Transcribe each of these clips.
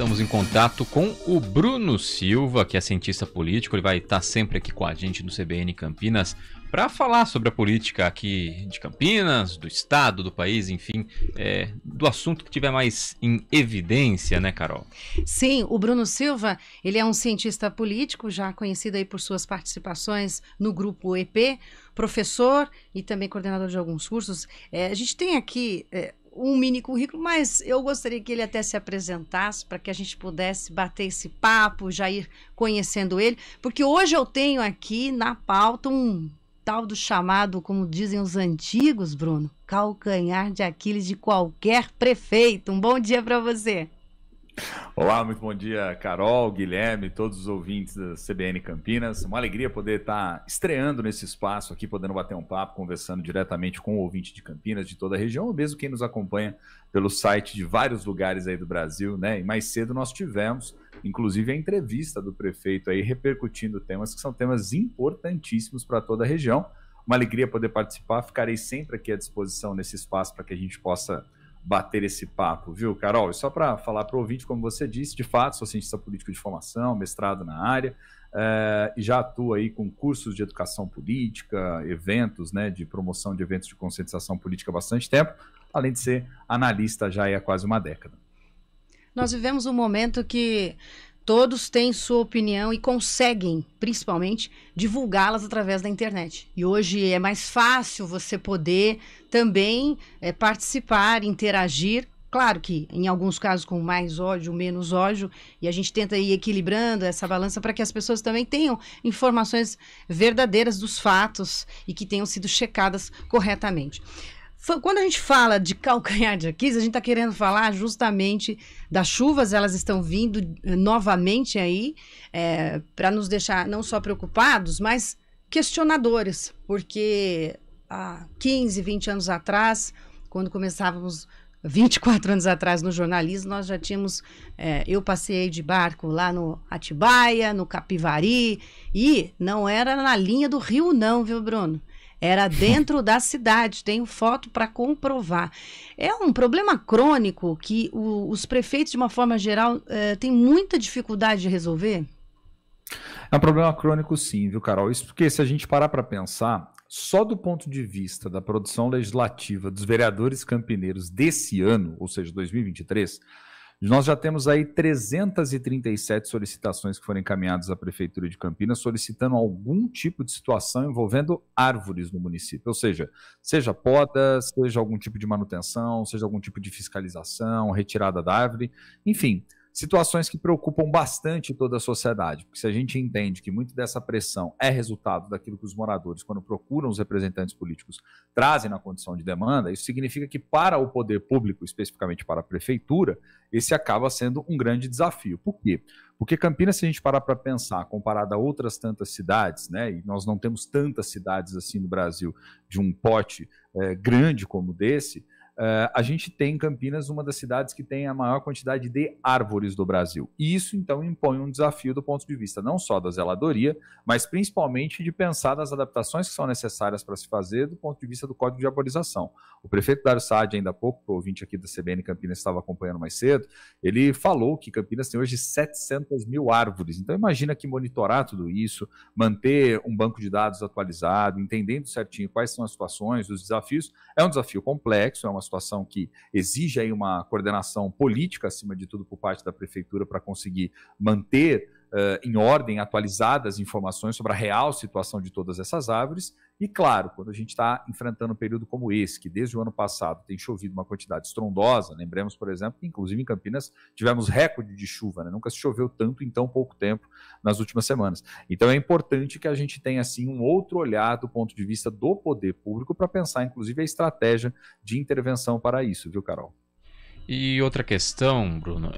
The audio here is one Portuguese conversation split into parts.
Estamos em contato com o Bruno Silva, que é cientista político. Ele vai estar sempre aqui com a gente no CBN Campinas para falar sobre a política aqui de Campinas, do estado, do país, enfim, do assunto que tiver mais em evidência, né, Carol? Sim, o Bruno Silva, ele é um cientista político, já conhecido aí por suas participações no grupo EP, professor e também coordenador de alguns cursos. A gente tem aqui um mini currículo, mas eu gostaria que ele até se apresentasse para que a gente pudesse bater esse papo, já ir conhecendo ele, porque hoje eu tenho aqui na pauta um tal do chamado, como dizem os antigos, Bruno, calcanhar de Aquiles de qualquer prefeito. Um bom dia para você. Olá, muito bom dia, Carol, Guilherme, todos os ouvintes da CBN Campinas. Uma alegria poder estar estreando nesse espaço aqui, podendo bater um papo, conversando diretamente com o ouvinte de Campinas, de toda a região, ou mesmo quem nos acompanha pelo site de vários lugares aí do Brasil, né? E mais cedo nós tivemos, inclusive, a entrevista do prefeito aí repercutindo temas que são temas importantíssimos para toda a região. Uma alegria poder participar, ficarei sempre aqui à disposição nesse espaço para que a gente possa bater esse papo, viu, Carol? E só para falar para o ouvinte, como você disse, de fato, sou cientista político de formação, mestrado na área, e já atuo aí com cursos de educação política, eventos, né, de promoção de eventos de conscientização política há bastante tempo, além de ser analista já há quase uma década. Nós vivemos um momento que todos têm sua opinião e conseguem, principalmente, divulgá-las através da internet. E hoje é mais fácil você poder também participar, interagir. Claro que em alguns casos com mais ódio, menos ódio, e a gente tenta ir equilibrando essa balança para que as pessoas também tenham informações verdadeiras dos fatos e que tenham sido checadas corretamente. Quando a gente fala de calcanhar de Aquiles, a gente está querendo falar justamente das chuvas. Elas estão vindo novamente aí para nos deixar não só preocupados, mas questionadores, porque há 15, 20 anos atrás, quando começávamos 24 anos atrás no jornalismo, nós já tínhamos, eu passei de barco lá no Atibaia, no Capivari, e não era na linha do rio não, viu, Bruno? Era dentro da cidade, tenho foto para comprovar. É um problema crônico que os prefeitos, de uma forma geral, têm muita dificuldade de resolver? É um problema crônico sim, viu, Carol? Isso porque se a gente parar para pensar, só do ponto de vista da produção legislativa dos vereadores campineiros desse ano, ou seja, 2023, nós já temos aí 337 solicitações que foram encaminhadas à Prefeitura de Campinas solicitando algum tipo de situação envolvendo árvores no município, ou seja poda, seja algum tipo de manutenção, seja algum tipo de fiscalização, retirada da árvore, enfim, situações que preocupam bastante toda a sociedade, porque se a gente entende que muito dessa pressão é resultado daquilo que os moradores, quando procuram os representantes políticos, trazem na condição de demanda, isso significa que para o poder público, especificamente para a prefeitura, esse acaba sendo um grande desafio. Por quê? Porque Campinas, se a gente parar para pensar, comparado a outras tantas cidades, né, e nós não temos tantas cidades assim no Brasil de um pote grande como desse, a gente tem em Campinas uma das cidades que tem a maior quantidade de árvores do Brasil. E isso, então, impõe um desafio do ponto de vista não só da zeladoria, mas principalmente de pensar nas adaptações que são necessárias para se fazer do ponto de vista do Código de Arborização. O prefeito Dário Saad, ainda há pouco, o ouvinte aqui da CBN Campinas estava acompanhando mais cedo, ele falou que Campinas tem hoje 700 mil árvores. Então, imagina que monitorar tudo isso, manter um banco de dados atualizado, entendendo certinho quais são as situações, os desafios, é um desafio complexo, é uma situação que exige aí uma coordenação política, acima de tudo, por parte da prefeitura para conseguir manter em ordem, atualizadas informações sobre a real situação de todas essas árvores. E claro, quando a gente está enfrentando um período como esse, que desde o ano passado tem chovido uma quantidade estrondosa, lembremos, por exemplo, que inclusive em Campinas tivemos recorde de chuva, né? Nunca se choveu tanto em tão pouco tempo nas últimas semanas. Então é importante que a gente tenha assim um outro olhar do ponto de vista do poder público para pensar, inclusive, a estratégia de intervenção para isso, viu, Carol? E outra questão, Bruno,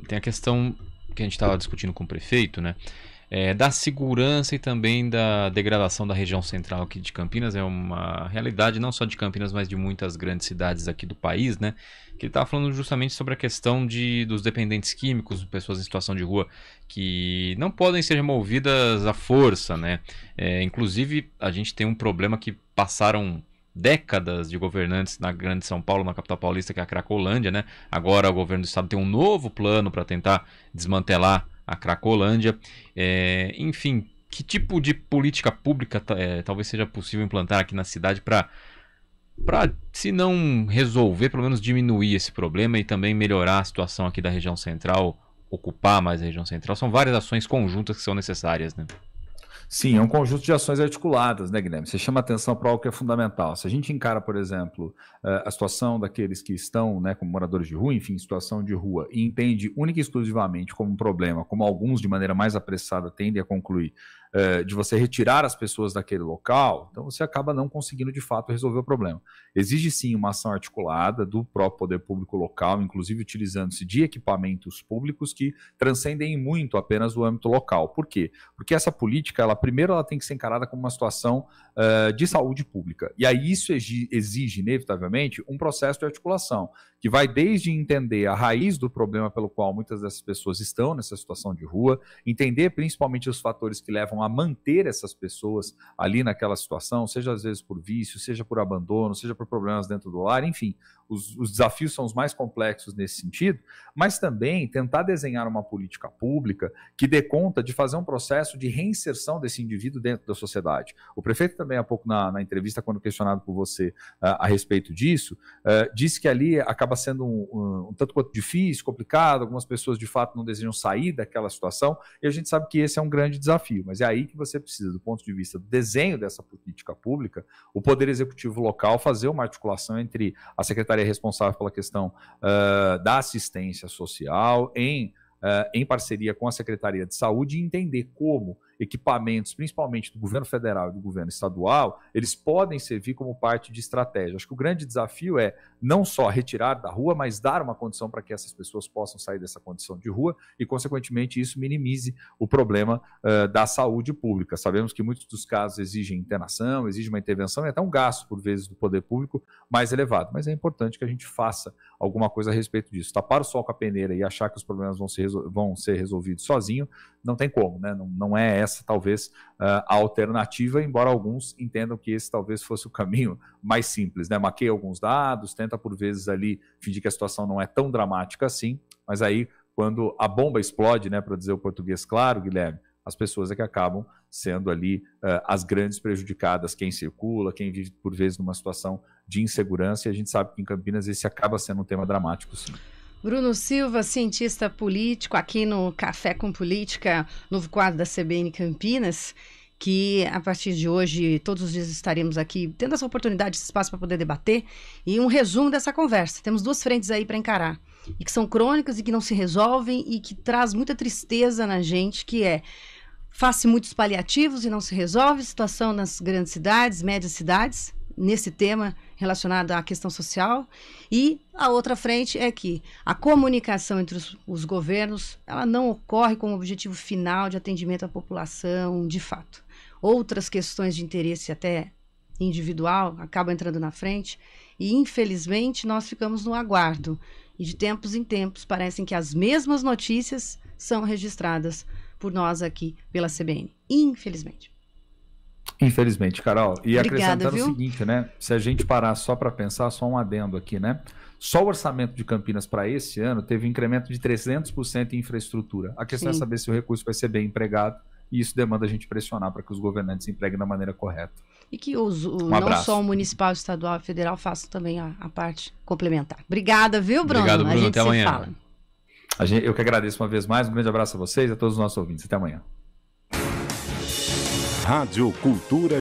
tem a questão que a gente estava discutindo com o prefeito, né? Da segurança e também da degradação da região central aqui de Campinas. É uma realidade não só de Campinas, mas de muitas grandes cidades aqui do país, né? Que ele estava falando justamente sobre a questão dos dependentes químicos, pessoas em situação de rua que não podem ser removidas à força, né? Inclusive, a gente tem um problema que passaram décadas de governantes na Grande São Paulo, na capital paulista, que é a Cracolândia, né? Agora o governo do estado tem um novo plano para tentar desmantelar a Cracolândia. Enfim, que tipo de política pública talvez seja possível implantar aqui na cidade para, se não resolver, pelo menos diminuir esse problema e também melhorar a situação aqui da região central, ocupar mais a região central? São várias ações conjuntas que são necessárias, né? Sim, é um conjunto de ações articuladas, né, Guilherme? Você chama atenção para algo que é fundamental. Se a gente encara, por exemplo, a situação daqueles que estão, né, como moradores de rua, enfim, situação de rua, e entende única e exclusivamente como um problema, como alguns de maneira mais apressada tendem a concluir, de você retirar as pessoas daquele local, então você acaba não conseguindo de fato resolver o problema. Exige sim uma ação articulada do próprio poder público local, inclusive utilizando-se de equipamentos públicos que transcendem muito apenas o âmbito local. Por quê? Porque essa política, primeiro ela tem que ser encarada como uma situação de saúde pública. E aí isso exige, inevitavelmente, um processo de articulação, que vai desde entender a raiz do problema pelo qual muitas dessas pessoas estão nessa situação de rua, entender principalmente os fatores que levam a manter essas pessoas ali naquela situação, seja às vezes por vício, seja por abandono, seja por problemas dentro do lar, enfim, os desafios são os mais complexos nesse sentido, mas também tentar desenhar uma política pública que dê conta de fazer um processo de reinserção desse indivíduo dentro da sociedade. O prefeito também, há pouco na entrevista, quando questionado por você a respeito disso, disse que ali acaba sendo um tanto quanto difícil, complicado, algumas pessoas de fato não desejam sair daquela situação, e a gente sabe que esse é um grande desafio, mas é aí que você precisa, do ponto de vista do desenho dessa política pública, o Poder Executivo local fazer uma articulação entre a Secretaria responsável pela questão da assistência social em parceria com a Secretaria de Saúde e entender como equipamentos, principalmente do governo federal e do governo estadual, eles podem servir como parte de estratégia. Acho que o grande desafio é não só retirar da rua, mas dar uma condição para que essas pessoas possam sair dessa condição de rua e, consequentemente, isso minimize o problema da saúde pública. Sabemos que muitos dos casos exigem internação, exigem uma intervenção e até um gasto, por vezes, do poder público mais elevado. Mas é importante que a gente faça alguma coisa a respeito disso. Tapar o sol com a peneira e achar que os problemas vão ser resolvidos sozinho, não tem como, né? Não é essa talvez a alternativa, embora alguns entendam que esse talvez fosse o caminho mais simples, né? Maqueia alguns dados, tenta por vezes ali fingir que a situação não é tão dramática assim, mas aí quando a bomba explode, né, para dizer o português claro, Guilherme, as pessoas é que acabam sendo ali as grandes prejudicadas, quem circula, quem vive por vezes numa situação de insegurança, e a gente sabe que em Campinas esse acaba sendo um tema dramático, sim. Bruno Silva, cientista político, aqui no Café com Política, novo quadro da CBN Campinas, que a partir de hoje, todos os dias estaremos aqui tendo essa oportunidade, esse espaço para poder debater, e um resumo dessa conversa. Temos duas frentes aí para encarar, e que são crônicas e que não se resolvem e que traz muita tristeza na gente, que é faz-se muitos paliativos e não se resolve, situação nas grandes cidades, médias cidades, nesse tema relacionado à questão social, e a outra frente é que a comunicação entre os governos, ela não ocorre com o objetivo final de atendimento à população, de fato. Outras questões de interesse até individual acabam entrando na frente, e infelizmente nós ficamos no aguardo, e de tempos em tempos parecem que as mesmas notícias são registradas por nós aqui pela CBN, infelizmente. Infelizmente, Carol. E Obrigada, acrescentando o seguinte, né? Se a gente parar só para pensar, só um adendo aqui, né? Só o orçamento de Campinas para esse ano teve um incremento de 300% em infraestrutura. A questão é saber se o recurso vai ser bem empregado, e isso demanda a gente pressionar para que os governantes empreguem da maneira correta. E que não só o municipal, estadual e federal façam também a parte complementar. Obrigada, viu, Bruno? Obrigado, Bruno. A gente até amanhã. Fala. Eu que agradeço uma vez mais. Um grande abraço a vocês e a todos os nossos ouvintes. Até amanhã. Rádio Cultura